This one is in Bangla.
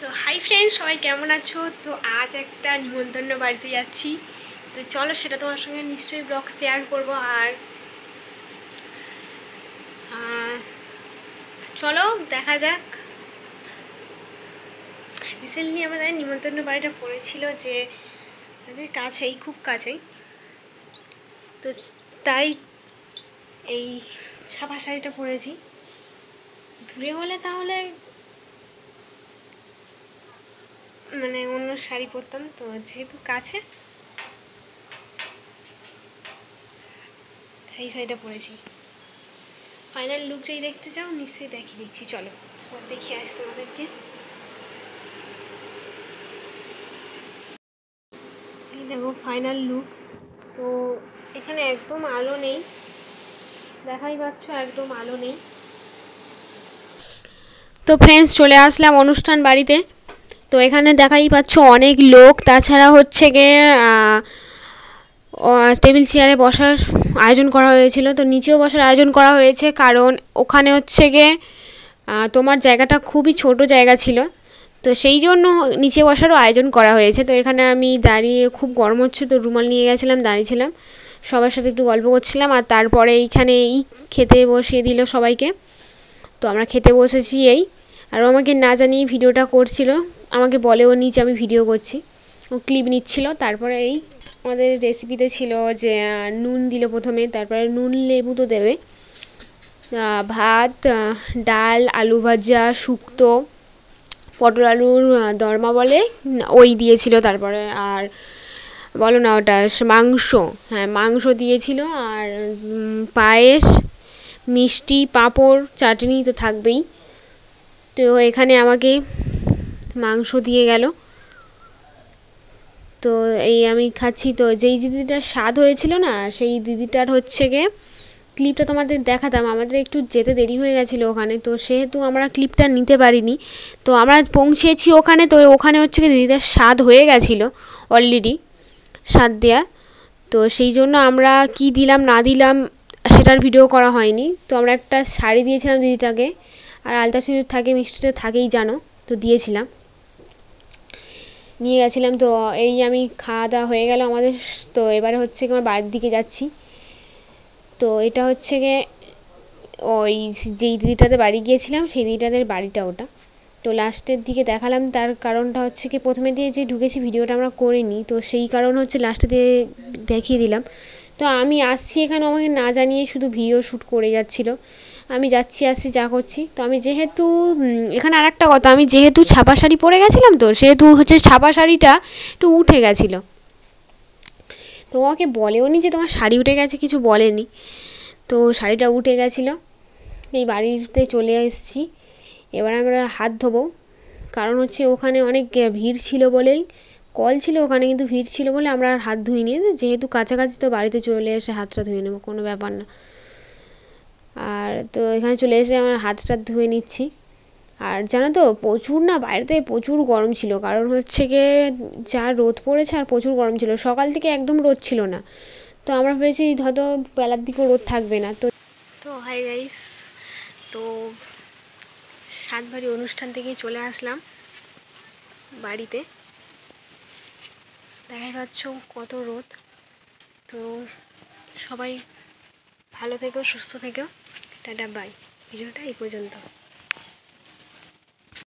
তো হাই ফ্রেন্ডস, সবাই কেমন আছো? তো আজ একটা নিমন্ত্রণ বাড়িতে যাচ্ছি। তো চলো সেটা তোমার সঙ্গে নিশ্চয়ই ব্লগ শেয়ার করব। আর চলো দেখা যাক। রিসেন্টলি আমাদের নিমন্ত্রণ বাড়িটা পড়েছিল যে আমাদের কাছেই, খুব কাছেই। তো তাই এই ছাপা শাড়িটা পরেছি। দূরে হলে তাহলে মানে অন্য শাড়ি পরতাম, তো যেহেতু কাছে এই শাড়িটা পরেছি। ফাইনাল লুক যদি দেখতে চাও নিশ্চয়ই দেখিয়ে দিচ্ছি, চলো দেখিয়ে আসি তোমাদেরকে। এই দেখো ফাইনাল লুক। তো এখানে একদম আলো নেই, দেখাই পাচ্ছ একদম আলো নেই। তো ফ্রেন্ডস চলে আসলাম অনুষ্ঠান বাড়িতে। তো এখানে দেখাই পাচ্ছ অনেক লোক, তাছাড়া হচ্ছে গিয়ে টেবিল চেয়ারে বসার আয়োজন করা হয়েছিল। তো নিচেও বসার আয়োজন করা হয়েছে, কারণ ওখানে হচ্ছে গিয়ে তোমার জায়গাটা খুবই ছোট জায়গা ছিল, তো সেই জন্য নিচে বসারও আয়োজন করা হয়েছে। তো এখানে আমি দাঁড়িয়ে, খুব গরম হচ্ছে তো রুমাল নিয়ে গেছিলাম, দাঁড়িয়েছিলাম, সবার সাথে একটু গল্প করছিলাম। আর তারপরে এইখানে খেতে বসিয়ে দিল সবাইকে। তো আমরা খেতে বসেছি আর ও আমাকে না জানিয়ে ভিডিওটা করছিল, আমাকে বলেও নি যে আমি ভিডিও করছি, ও ক্লিপ নিচ্ছিল। তারপরে আমাদের রেসিপিতে ছিল যে নুন দিল প্রথমে, তারপরে নুন লেবু তো দেবে, ভাত, ডাল, আলু ভাজা, শুক্তো, পটল আলুর দরমা বলে ওই দিয়েছিল। তারপরে আর বলো না ওটা মাংস, হ্যাঁ মাংস দিয়েছিল। আর পায়েস, মিষ্টি, পাঁপড়, চাটনি তো থাকবেই। তো এখানে আমাকে মাংস দিয়ে গেল। তো আমি খাচ্ছি। তো যেই দিদিটার স্বাদ হয়েছিল না, সেই দিদিটার হচ্ছে গিয়ে ক্লিপটা তোমাদের দেখাতাম। আমাদের একটু যেতে দেরি হয়ে গেছিলো ওখানে, তো সেহেতু আমরা ক্লিপটা নিতে পারিনি। তো আমরা পৌঁছেছি ওখানে, তো ওখানে হচ্ছে গিয়ে দিদিটার স্বাদ হয়ে গেছিলো অলরেডি, স্বাদ দেয়া। তো সেই জন্য আমরা কি দিলাম না দিলাম সেটার ভিডিও করা হয়নি। তো আমরা একটা শাড়ি দিয়েছিলাম দিদিটাকে, আর আলতা সিঁদুর থাকে, মিষ্টিটা থাকেই জানো, তো দিয়েছিলাম, নিয়ে গেছিলাম। তো আমি খাওয়া দাওয়া হয়ে গেল আমাদের। তো এবারে হচ্ছে আমার বাড়ির দিকে যাচ্ছি। তো এটা হচ্ছে গিয়ে ওই যেই দিদিটাতে বাড়ি গিয়েছিলাম সেই দিদিটাদের বাড়িটা ওটা। তো লাস্টের দিকে দেখালাম, তার কারণটা হচ্ছে কি প্রথমে দিয়ে যে ঢুকেছি ভিডিওটা আমরা করিনি, তো সেই কারণ হচ্ছে লাস্টে দিয়ে দেখিয়ে দিলাম। তো আমি আসছি এখানে আমাকে না জানিয়ে শুধু ভিডিও শ্যুট করে যাচ্ছিলো। আমি যাচ্ছি আসছি যা করছি। তো আমি যেহেতু এখানে আর একটা কথা, আমি যেহেতু ছাপা শাড়ি পরে গেছিলাম, তো সেহেতু হচ্ছে ছাপা শাড়িটা একটু উঠে গেছিলো। তো আমাকে বলেও নি যে তোমার শাড়ি উঠে গেছে, কিছু বলেনি। তো শাড়িটা উঠে গেছিলো। এই বাড়িতে চলে এসেছি। এবার আমরা হাত ধোবো, কারণ হচ্ছে ওখানে অনেক ভিড় ছিল বলেই, কল ছিল ওখানে কিন্তু ভিড় ছিল বলে আমরা আর হাত ধুইনি। যেহেতু কাছাকাছি তো বাড়িতে চলে এসে হাতটা ধুয়ে নেবো, কোনো ব্যাপার না। আর তো এখানে চলে এসে আমরা হাতটা ধুয়ে নিচ্ছি। আর জানো তো প্রচুর না, বাইরেতে প্রচুর গরম ছিল, কারণ হচ্ছে গিয়ে যা রোদ পড়েছে আর প্রচুর গরম ছিল, সকাল থেকে একদম রোদ ছিল না। তো আমরা ভেবেছি হয়তো বেলার দিকেও রোদ থাকবে না। তো হাই গাইস, তো সাতবাড়ি অনুষ্ঠান থেকে চলে আসলাম বাড়িতে। দেখাই পাচ্ছ কত রোদ। তো সবাই ভালো থেকো, সুস্থ থেকো, টাটা বাই। ভিডিওটা এই পর্যন্ত।